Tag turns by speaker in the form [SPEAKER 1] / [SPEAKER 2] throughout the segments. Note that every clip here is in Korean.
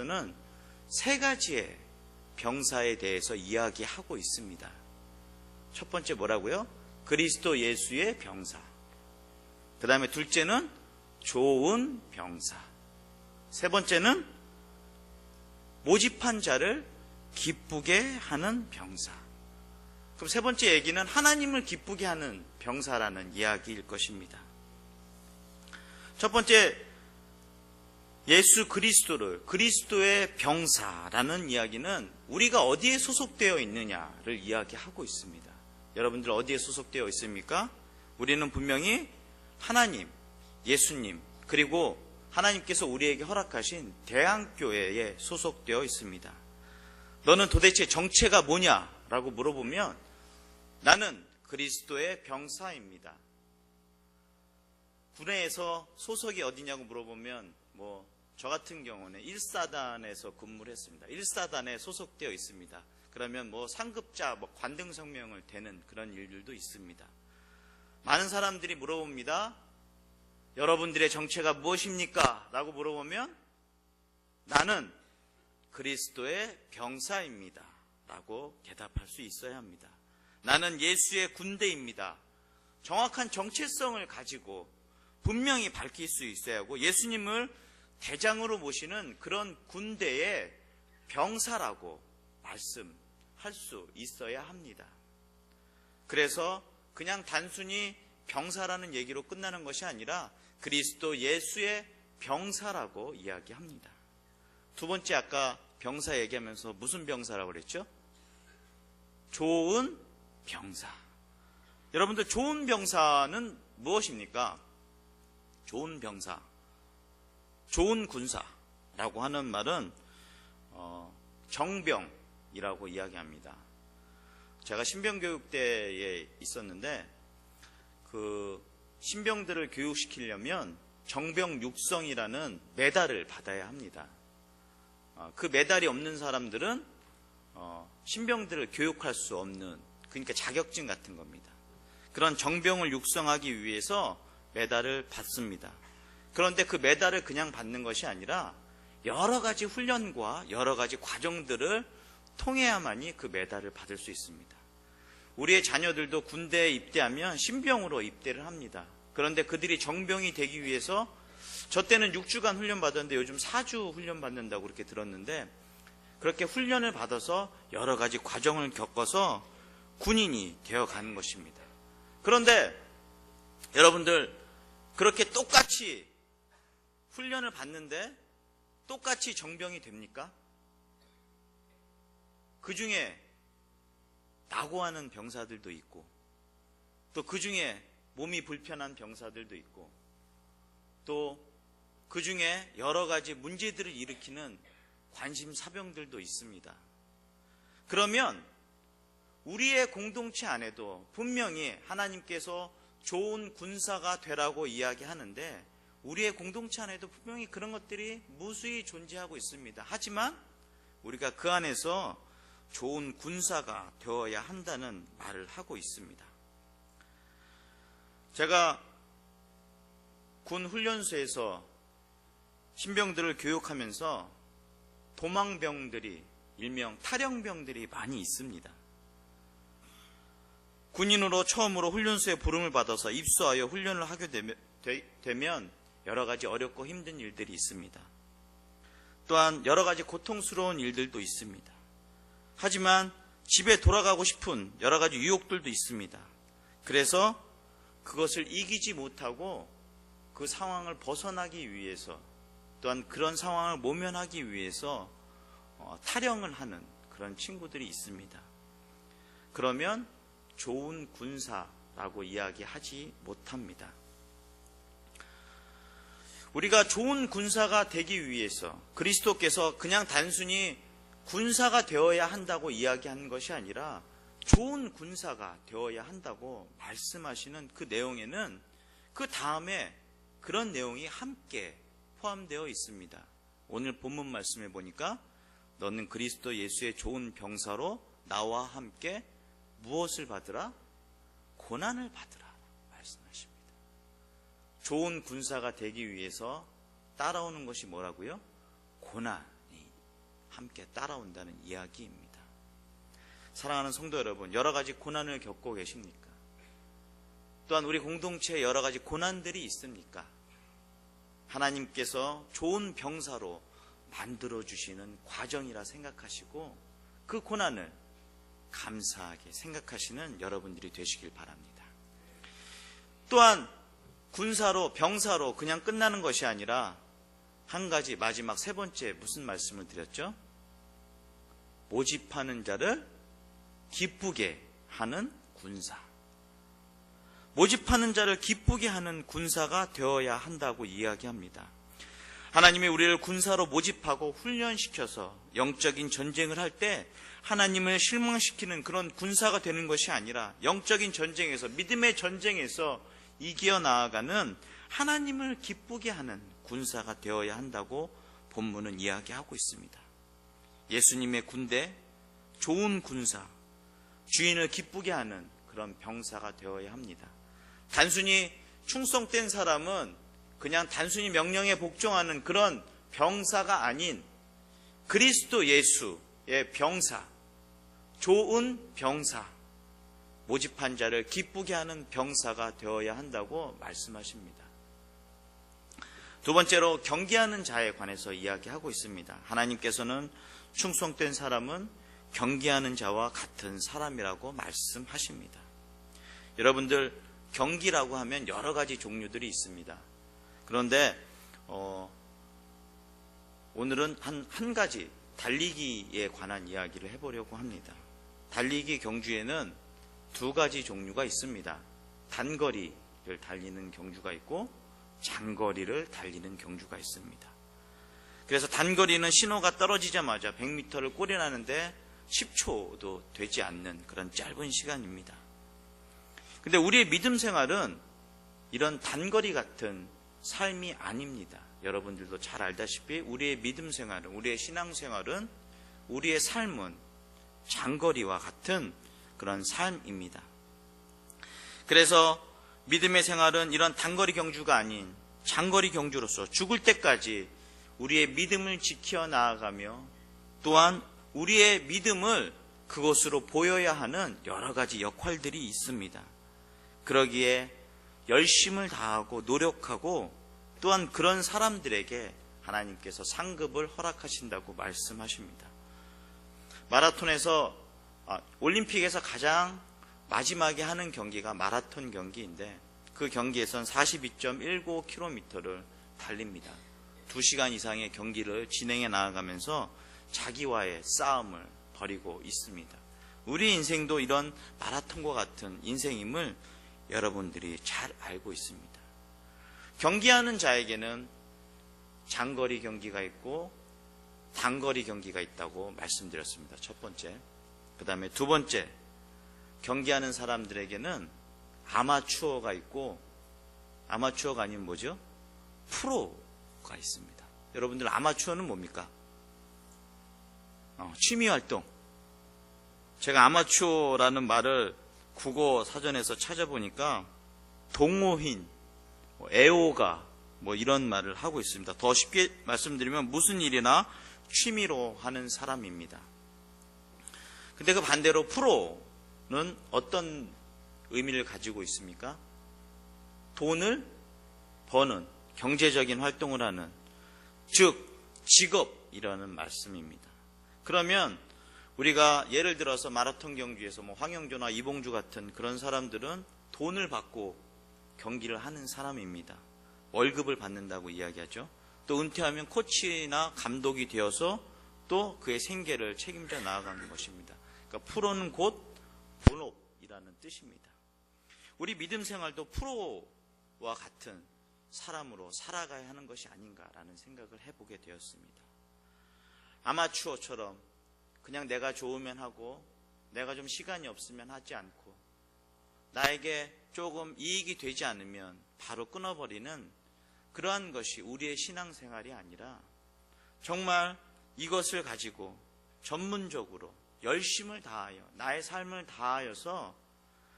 [SPEAKER 1] 는 세 가지의 병사에 대해서 이야기하고 있습니다. 첫 번째 뭐라고요? 그리스도 예수의 병사. 그 다음에 둘째는 좋은 병사. 세 번째는 모집한 자를 기쁘게 하는 병사. 그럼 세 번째 얘기는 하나님을 기쁘게 하는 병사라는 이야기일 것입니다. 첫 번째, 예수 그리스도를 그리스도의 병사라는 이야기는 우리가 어디에 소속되어 있느냐를 이야기하고 있습니다. 여러분들 어디에 소속되어 있습니까? 우리는 분명히 하나님, 예수님, 그리고 하나님께서 우리에게 허락하신 대안교회에 소속되어 있습니다. 너는 도대체 정체가 뭐냐라고 물어보면 나는 그리스도의 병사입니다. 군에서 소속이 어디냐고 물어보면 저 같은 경우는 1사단에서 근무를 했습니다. 1사단에 소속되어 있습니다. 그러면 상급자, 관등 성명을 대는 그런 일들도 있습니다. 많은 사람들이 물어봅니다. 여러분들의 정체가 무엇입니까? 라고 물어보면 나는 그리스도의 병사입니다. 라고 대답할 수 있어야 합니다. 나는 예수의 군대입니다. 정확한 정체성을 가지고 분명히 밝힐 수 있어야 하고 예수님을 대장으로 모시는 그런 군대의 병사라고 말씀할 수 있어야 합니다. 그래서 그냥 단순히 병사라는 얘기로 끝나는 것이 아니라 그리스도 예수의 병사라고 이야기합니다. 두 번째, 아까 병사 얘기하면서 무슨 병사라고 그랬죠? 좋은 병사. 여러분들 좋은 병사는 무엇입니까? 좋은 병사, 좋은 군사라고 하는 말은 정병이라고 이야기합니다. 제가 신병교육대에 있었는데 그 신병들을 교육시키려면 정병 육성이라는 메달을 받아야 합니다. 그 메달이 없는 사람들은 신병들을 교육할 수 없는, 그러니까 자격증 같은 겁니다. 그런 정병을 육성하기 위해서 메달을 받습니다. 그런데 그 메달을 그냥 받는 것이 아니라 여러 가지 훈련과 여러 가지 과정들을 통해야만이 그 메달을 받을 수 있습니다. 우리의 자녀들도 군대에 입대하면 신병으로 입대를 합니다. 그런데 그들이 정병이 되기 위해서, 저 때는 6주간 훈련 받았는데 요즘 4주 훈련 받는다고 그렇게 들었는데, 그렇게 훈련을 받아서 여러 가지 과정을 겪어서 군인이 되어가는 것입니다. 그런데 여러분들 그렇게 똑같이 훈련을 받는데 똑같이 정병이 됩니까? 그 중에 낙오하는 병사들도 있고, 또 그 중에 몸이 불편한 병사들도 있고, 또 그 중에 여러 가지 문제들을 일으키는 관심사병들도 있습니다. 그러면 우리의 공동체 안에도 분명히 하나님께서 좋은 군사가 되라고 이야기하는데 우리의 공동체 안에도 분명히 그런 것들이 무수히 존재하고 있습니다. 하지만 우리가 그 안에서 좋은 군사가 되어야 한다는 말을 하고 있습니다. 제가 군 훈련소에서 신병들을 교육하면서 도망병들이, 일명 탈영병들이 많이 있습니다. 군인으로 처음으로 훈련소에 부름을 받아서 입소하여 훈련을 하게 되면 여러 가지 어렵고 힘든 일들이 있습니다. 또한 여러 가지 고통스러운 일들도 있습니다. 하지만 집에 돌아가고 싶은 여러 가지 유혹들도 있습니다. 그래서 그것을 이기지 못하고 그 상황을 벗어나기 위해서, 또한 그런 상황을 모면하기 위해서 탈영을 하는 그런 친구들이 있습니다. 그러면 좋은 군사라고 이야기하지 못합니다. 우리가 좋은 군사가 되기 위해서 그리스도께서 그냥 단순히 군사가 되어야 한다고 이야기하는 것이 아니라 좋은 군사가 되어야 한다고 말씀하시는 그 내용에는 그 다음에 그런 내용이 함께 포함되어 있습니다. 오늘 본문 말씀에 보니까 너는 그리스도 예수의 좋은 병사로 나와 함께 무엇을 받으라? 고난을 받으라 말씀하십니다. 좋은 군사가 되기 위해서 따라오는 것이 뭐라고요? 고난이 함께 따라온다는 이야기입니다. 사랑하는 성도 여러분, 여러 가지 고난을 겪고 계십니까? 또한 우리 공동체에 여러 가지 고난들이 있습니까? 하나님께서 좋은 병사로 만들어주시는 과정이라 생각하시고 그 고난을 감사하게 생각하시는 여러분들이 되시길 바랍니다. 또한 군사로, 병사로 그냥 끝나는 것이 아니라 한 가지, 마지막 세 번째 무슨 말씀을 드렸죠? 모집하는 자를 기쁘게 하는 군사. 모집하는 자를 기쁘게 하는 군사가 되어야 한다고 이야기합니다. 하나님이 우리를 군사로 모집하고 훈련시켜서 영적인 전쟁을 할 때 하나님을 실망시키는 그런 군사가 되는 것이 아니라 영적인 전쟁에서, 믿음의 전쟁에서 이겨 나아가는 하나님을 기쁘게 하는 군사가 되어야 한다고 본문은 이야기하고 있습니다. 예수님의 군대, 좋은 군사, 주인을 기쁘게 하는 그런 병사가 되어야 합니다. 단순히 충성된 사람은 그냥 단순히 명령에 복종하는 그런 병사가 아닌 그리스도 예수의 병사, 좋은 병사, 모집한 자를 기쁘게 하는 병사가 되어야 한다고 말씀하십니다. 두 번째로 경계하는 자에 관해서 이야기하고 있습니다. 하나님께서는 충성된 사람은 경계하는 자와 같은 사람이라고 말씀하십니다. 여러분들, 경기라고 하면 여러 가지 종류들이 있습니다. 그런데 오늘은 한 가지 달리기에 관한 이야기를 해보려고 합니다. 달리기 경주에는 두 가지 종류가 있습니다. 단거리를 달리는 경주가 있고 장거리를 달리는 경주가 있습니다. 그래서 단거리는 신호가 떨어지자마자 100m를 골인하는데 10초도 되지 않는 그런 짧은 시간입니다. 근데 우리의 믿음 생활은 이런 단거리 같은 삶이 아닙니다. 여러분들도 잘 알다시피 우리의 믿음 생활은, 우리의 신앙 생활은, 우리의 삶은 장거리와 같은 그런 삶입니다. 그래서 믿음의 생활은 이런 단거리 경주가 아닌 장거리 경주로서 죽을 때까지 우리의 믿음을 지켜 나아가며 또한 우리의 믿음을 그것으로 보여야 하는 여러 가지 역할들이 있습니다. 그러기에 열심을 다하고 노력하고 또한 그런 사람들에게 하나님께서 상급을 허락하신다고 말씀하십니다. 마라톤에서 올림픽에서 가장 마지막에 하는 경기가 마라톤 경기인데 그 경기에선 42.19km를 달립니다. 2시간 이상의 경기를 진행해 나아가면서 자기와의 싸움을 벌이고 있습니다. 우리 인생도 이런 마라톤과 같은 인생임을 여러분들이 잘 알고 있습니다. 경기하는 자에게는 장거리 경기가 있고 단거리 경기가 있다고 말씀드렸습니다. 첫 번째. 그 다음에 두 번째, 경기하는 사람들에게는 아마추어가 있고, 아마추어가 아니면 뭐죠? 프로가 있습니다. 여러분들, 아마추어는 뭡니까? 취미활동. 제가 아마추어라는 말을 국어 사전에서 찾아보니까 동호인, 애호가 이런 말을 하고 있습니다. 더 쉽게 말씀드리면 무슨 일이나 취미로 하는 사람입니다. 근데 그 반대로 프로는 어떤 의미를 가지고 있습니까? 돈을 버는 경제적인 활동을 하는, 즉 직업이라는 말씀입니다. 그러면 우리가 예를 들어서 마라톤 경주에서 황영조나 이봉주 같은 그런 사람들은 돈을 받고 경기를 하는 사람입니다. 월급을 받는다고 이야기하죠. 또 은퇴하면 코치나 감독이 되어서 또 그의 생계를 책임져 나아가는 것입니다. 그러니까 프로는 곧 본업이라는 뜻입니다. 우리 믿음 생활도 프로와 같은 사람으로 살아가야 하는 것이 아닌가라는 생각을 해보게 되었습니다. 아마추어처럼 그냥 내가 좋으면 하고 내가 좀 시간이 없으면 하지 않고 나에게 조금 이익이 되지 않으면 바로 끊어버리는 그러한 것이 우리의 신앙생활이 아니라 정말 이것을 가지고 전문적으로 열심을 다하여 나의 삶을 다하여서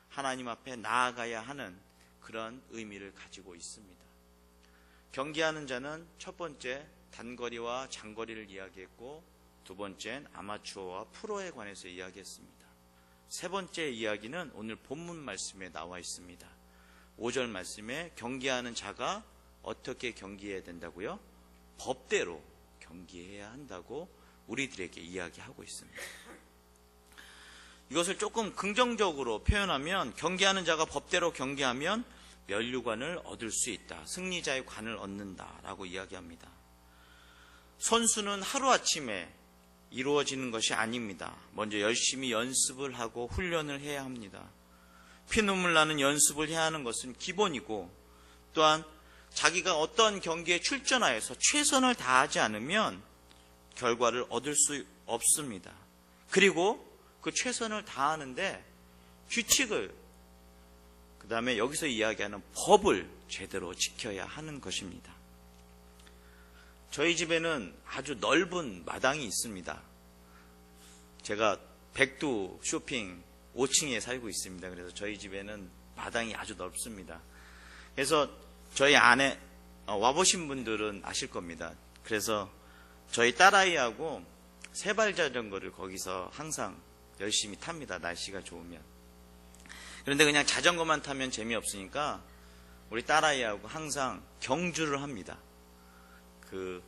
[SPEAKER 1] 하나님 앞에 나아가야 하는 그런 의미를 가지고 있습니다. 경기하는 자는 첫 번째 단거리와 장거리를 이야기했고, 두 번째는 아마추어와 프로에 관해서 이야기했습니다. 세 번째 이야기는 오늘 본문 말씀에 나와 있습니다. 5절 말씀에 경기하는 자가 어떻게 경기해야 된다고요? 법대로 경기해야 한다고 우리들에게 이야기하고 있습니다. 이것을 조금 긍정적으로 표현하면 경기하는 자가 법대로 경기하면 면류관을 얻을 수 있다. 승리자의 관을 얻는다라고 이야기합니다. 선수는 하루아침에 이루어지는 것이 아닙니다. 먼저 열심히 연습을 하고 훈련을 해야 합니다. 피눈물 나는 연습을 해야 하는 것은 기본이고, 또한 자기가 어떤 경기에 출전하여서 최선을 다하지 않으면 결과를 얻을 수 없습니다. 그리고 그 최선을 다하는데 규칙을, 그 다음에 여기서 이야기하는 법을 제대로 지켜야 하는 것입니다. 저희 집에는 아주 넓은 마당이 있습니다. 제가 백두 쇼핑 5층에 살고 있습니다. 그래서 저희 집에는 마당이 아주 넓습니다. 그래서 저희 안에 와보신 분들은 아실 겁니다. 그래서 저희 딸아이하고 세발 자전거를 거기서 항상 열심히 탑니다. 날씨가 좋으면. 그런데 그냥 자전거만 타면 재미없으니까 우리 딸아이하고 항상 경주를 합니다. 그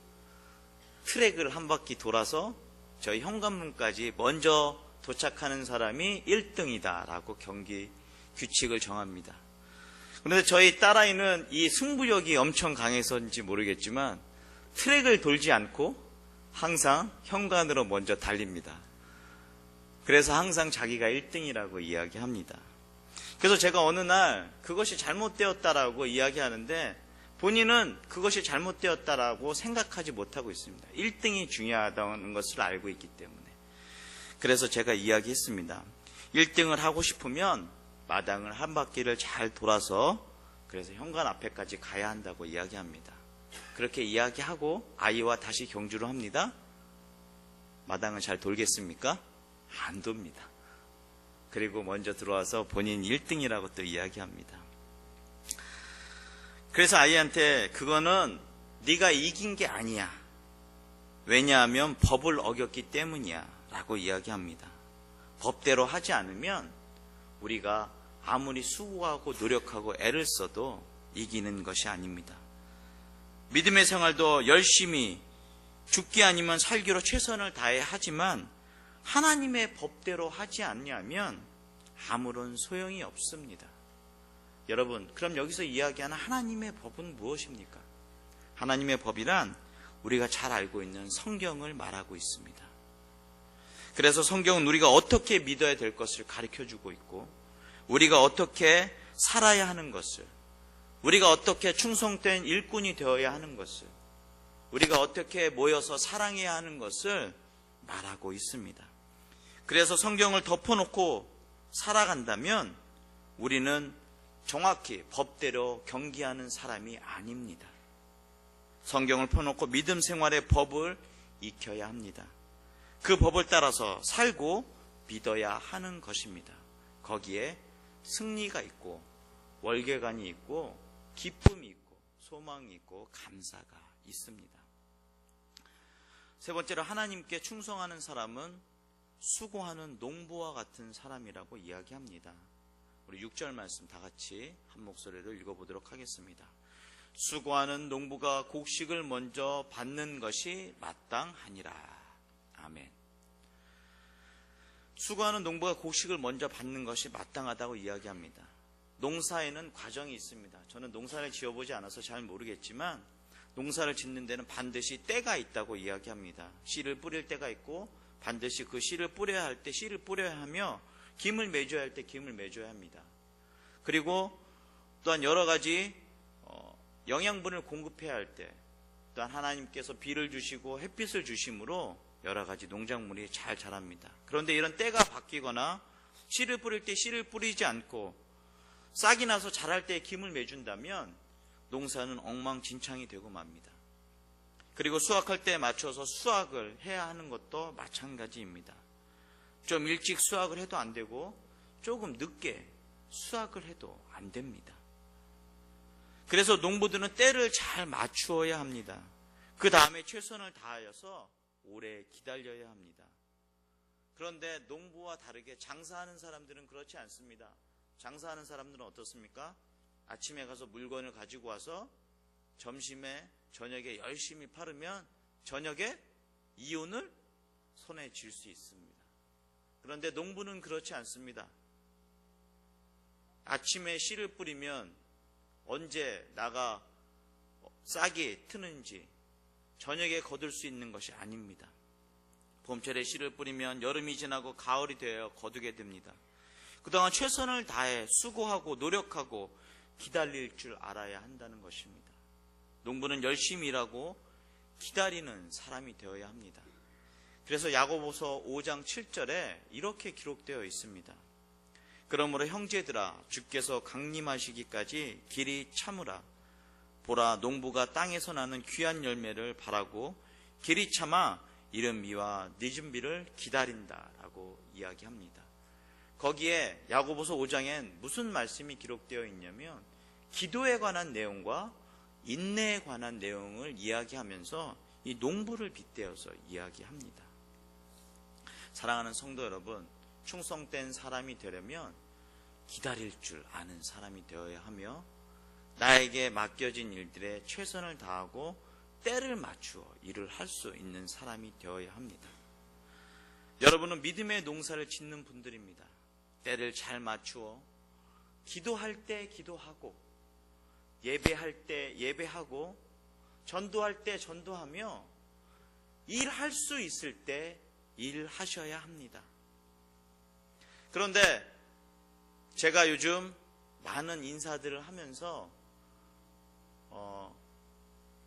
[SPEAKER 1] 트랙을 한 바퀴 돌아서 저희 현관문까지 먼저 도착하는 사람이 1등이다 라고 경기 규칙을 정합니다. 그런데 저희 딸아이는 이 승부욕이 엄청 강해서인지 모르겠지만 트랙을 돌지 않고 항상 현관으로 먼저 달립니다. 그래서 항상 자기가 1등이라고 이야기합니다. 그래서 제가 어느 날 그것이 잘못되었다라고 이야기하는데 본인은 그것이 잘못되었다라고 생각하지 못하고 있습니다. 1등이 중요하다는 것을 알고 있기 때문에. 그래서 제가 이야기했습니다. 1등을 하고 싶으면 마당을 한 바퀴를 잘 돌아서 그래서 현관 앞에까지 가야 한다고 이야기합니다. 그렇게 이야기하고 아이와 다시 경주를 합니다. 마당을 잘 돌겠습니까? 안 돕니다. 그리고 먼저 들어와서 본인 1등이라고 또 이야기합니다. 그래서 아이한테 그거는 네가 이긴 게 아니야. 왜냐하면 법을 어겼기 때문이야 라고 이야기합니다. 법대로 하지 않으면 우리가 아무리 수고하고 노력하고 애를 써도 이기는 것이 아닙니다. 믿음의 생활도 열심히 죽기 아니면 살기로 최선을 다해야 하지만 하나님의 법대로 하지 않냐면 아무런 소용이 없습니다. 여러분, 그럼 여기서 이야기하는 하나님의 법은 무엇입니까? 하나님의 법이란 우리가 잘 알고 있는 성경을 말하고 있습니다. 그래서 성경은 우리가 어떻게 믿어야 될 것을 가르쳐주고 있고, 우리가 어떻게 살아야 하는 것을, 우리가 어떻게 충성된 일꾼이 되어야 하는 것을, 우리가 어떻게 모여서 사랑해야 하는 것을 말하고 있습니다. 그래서 성경을 덮어놓고 살아간다면 우리는 정확히 법대로 경기하는 사람이 아닙니다. 성경을 펴놓고 믿음 생활의 법을 익혀야 합니다. 그 법을 따라서 살고 믿어야 하는 것입니다. 거기에 승리가 있고 월계관이 있고 기쁨이 있고 소망이 있고 감사가 있습니다. 세 번째로 하나님께 충성하는 사람은 수고하는 농부와 같은 사람이라고 이야기합니다. 우리 6절 말씀 다 같이 한 목소리로 읽어보도록 하겠습니다. 수고하는 농부가 곡식을 먼저 받는 것이 마땅하니라. 아멘. 수고하는 농부가 곡식을 먼저 받는 것이 마땅하다고 이야기합니다. 농사에는 과정이 있습니다. 저는 농사를 지어보지 않아서 잘 모르겠지만 농사를 짓는 데는 반드시 때가 있다고 이야기합니다. 씨를 뿌릴 때가 있고 반드시 그 씨를 뿌려야 할 때 씨를 뿌려야 하며 김을 맺어야 할 때 김을 맺어야 합니다. 그리고 또한 여러 가지 영양분을 공급해야 할 때 또한 하나님께서 비를 주시고 햇빛을 주심으로 여러 가지 농작물이 잘 자랍니다. 그런데 이런 때가 바뀌거나 씨를 뿌릴 때 씨를 뿌리지 않고 싹이 나서 자랄 때 김을 맺은다면 농사는 엉망진창이 되고 맙니다. 그리고 수확할 때에 맞춰서 수확을 해야 하는 것도 마찬가지입니다. 좀 일찍 수확을 해도 안 되고 조금 늦게 수확을 해도 안 됩니다. 그래서 농부들은 때를 잘 맞추어야 합니다. 그 다음에 최선을 다하여서 오래 기다려야 합니다. 그런데 농부와 다르게 장사하는 사람들은 그렇지 않습니다. 장사하는 사람들은 어떻습니까? 아침에 가서 물건을 가지고 와서 점심에 저녁에 열심히 팔으면 저녁에 이윤을 손에 쥘 수 있습니다. 그런데 농부는 그렇지 않습니다. 아침에 씨를 뿌리면 언제 나가 싹이 트는지 저녁에 거둘 수 있는 것이 아닙니다. 봄철에 씨를 뿌리면 여름이 지나고 가을이 되어 거두게 됩니다. 그동안 최선을 다해 수고하고 노력하고 기다릴 줄 알아야 한다는 것입니다. 농부는 열심히 일하고 기다리는 사람이 되어야 합니다. 그래서 야고보서 5장 7절에 이렇게 기록되어 있습니다. 그러므로 형제들아 주께서 강림하시기까지 길이 참으라. 보라 농부가 땅에서 나는 귀한 열매를 바라고 길이 참아 이른 비와 늦은 비를 기다린다라고 이야기합니다. 거기에 야고보서 5장엔 무슨 말씀이 기록되어 있냐면 기도에 관한 내용과 인내에 관한 내용을 이야기하면서 이 농부를 빗대어서 이야기합니다. 사랑하는 성도 여러분, 충성된 사람이 되려면 기다릴 줄 아는 사람이 되어야 하며 나에게 맡겨진 일들에 최선을 다하고 때를 맞추어 일을 할 수 있는 사람이 되어야 합니다. 여러분은 믿음의 농사를 짓는 분들입니다. 때를 잘 맞추어 기도할 때 기도하고 예배할 때 예배하고 전도할 때 전도하며 일할 수 있을 때 일하셔야 합니다. 그런데 제가 요즘 많은 인사들을 하면서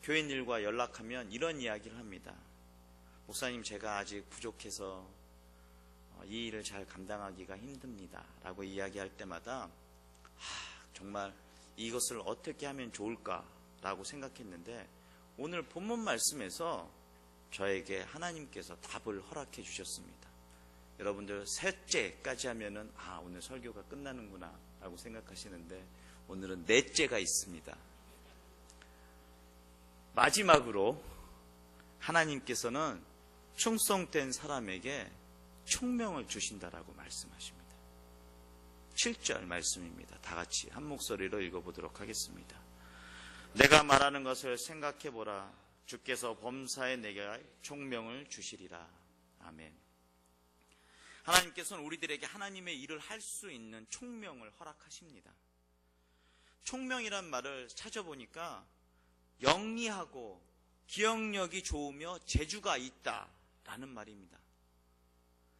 [SPEAKER 1] 교인들과 연락하면 이런 이야기를 합니다. 목사님, 제가 아직 부족해서 이 일을 잘 감당하기가 힘듭니다 라고 이야기할 때마다 정말 이것을 어떻게 하면 좋을까 라고 생각했는데 오늘 본문 말씀에서 저에게 하나님께서 답을 허락해 주셨습니다. 여러분들 셋째까지 하면은 오늘 설교가 끝나는구나 라고 생각하시는데 오늘은 넷째가 있습니다. 마지막으로 하나님께서는 충성된 사람에게 총명을 주신다라고 말씀하십니다. 7절 말씀입니다. 다 같이 한 목소리로 읽어보도록 하겠습니다. 내가 말하는 것을 생각해보라. 주께서 범사에 내게 총명을 주시리라. 아멘. 하나님께서는 우리들에게 하나님의 일을 할 수 있는 총명을 허락하십니다. 총명이란 말을 찾아보니까 영리하고 기억력이 좋으며 재주가 있다라는 말입니다.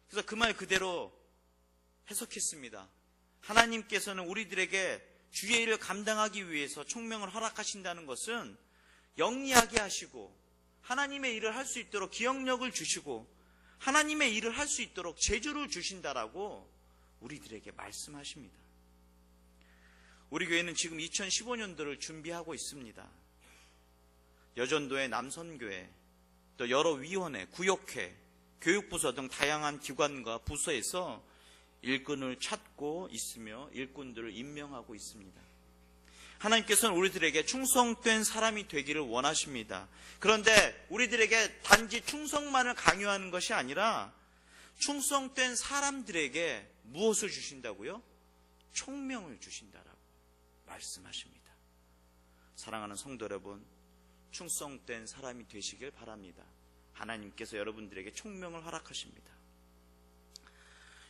[SPEAKER 1] 그래서 그 말 그대로 해석했습니다. 하나님께서는 우리들에게 주의 일을 감당하기 위해서 총명을 허락하신다는 것은 영리하게 하시고 하나님의 일을 할 수 있도록 기억력을 주시고 하나님의 일을 할 수 있도록 재주를 주신다라고 우리들에게 말씀하십니다. 우리 교회는 지금 2015년도를 준비하고 있습니다. 여전도의 남선교회, 또 여러 위원회, 구역회, 교육부서 등 다양한 기관과 부서에서 일꾼을 찾고 있으며 일꾼들을 임명하고 있습니다. 하나님께서는 우리들에게 충성된 사람이 되기를 원하십니다. 그런데 우리들에게 단지 충성만을 강요하는 것이 아니라 충성된 사람들에게 무엇을 주신다고요? 총명을 주신다라고 말씀하십니다. 사랑하는 성도 여러분, 충성된 사람이 되시길 바랍니다. 하나님께서 여러분들에게 총명을 허락하십니다.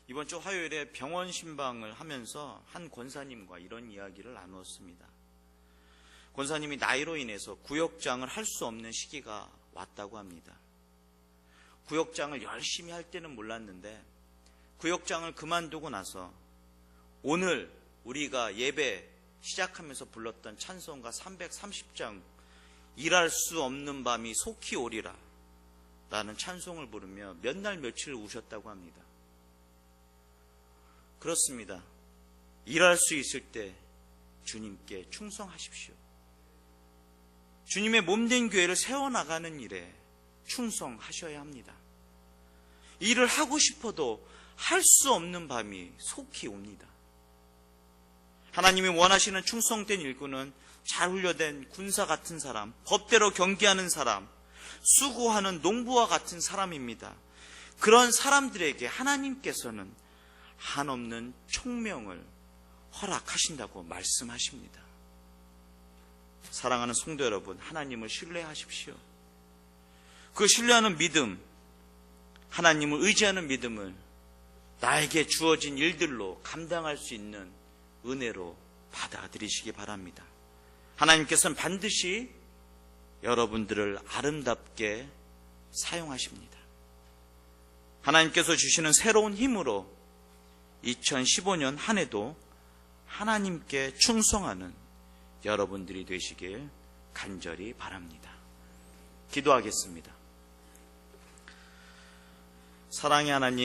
[SPEAKER 1] 이번 주 화요일에 병원 신방을 하면서 한 권사님과 이런 이야기를 나누었습니다. 권사님이 나이로 인해서 구역장을 할 수 없는 시기가 왔다고 합니다. 구역장을 열심히 할 때는 몰랐는데 구역장을 그만두고 나서 오늘 우리가 예배 시작하면서 불렀던 찬송가 330장 일할 수 없는 밤이 속히 오리라 라는 찬송을 부르며 몇 날 며칠 우셨다고 합니다. 그렇습니다. 일할 수 있을 때 주님께 충성하십시오. 주님의 몸된 교회를 세워나가는 일에 충성하셔야 합니다. 일을 하고 싶어도 할 수 없는 밤이 속히 옵니다. 하나님이 원하시는 충성된 일꾼은 잘 훈련된 군사 같은 사람, 법대로 경계하는 사람, 수고하는 농부와 같은 사람입니다. 그런 사람들에게 하나님께서는 한없는 총명을 허락하신다고 말씀하십니다. 사랑하는 성도 여러분, 하나님을 신뢰하십시오. 그 신뢰하는 믿음, 하나님을 의지하는 믿음을 나에게 주어진 일들로 감당할 수 있는 은혜로 받아들이시기 바랍니다. 하나님께서는 반드시 여러분들을 아름답게 사용하십니다. 하나님께서 주시는 새로운 힘으로 2015년 한 해도 하나님께 충성하는 여러분들이 되시길 간절히 바랍니다. 기도하겠습니다. 사랑의 하나님,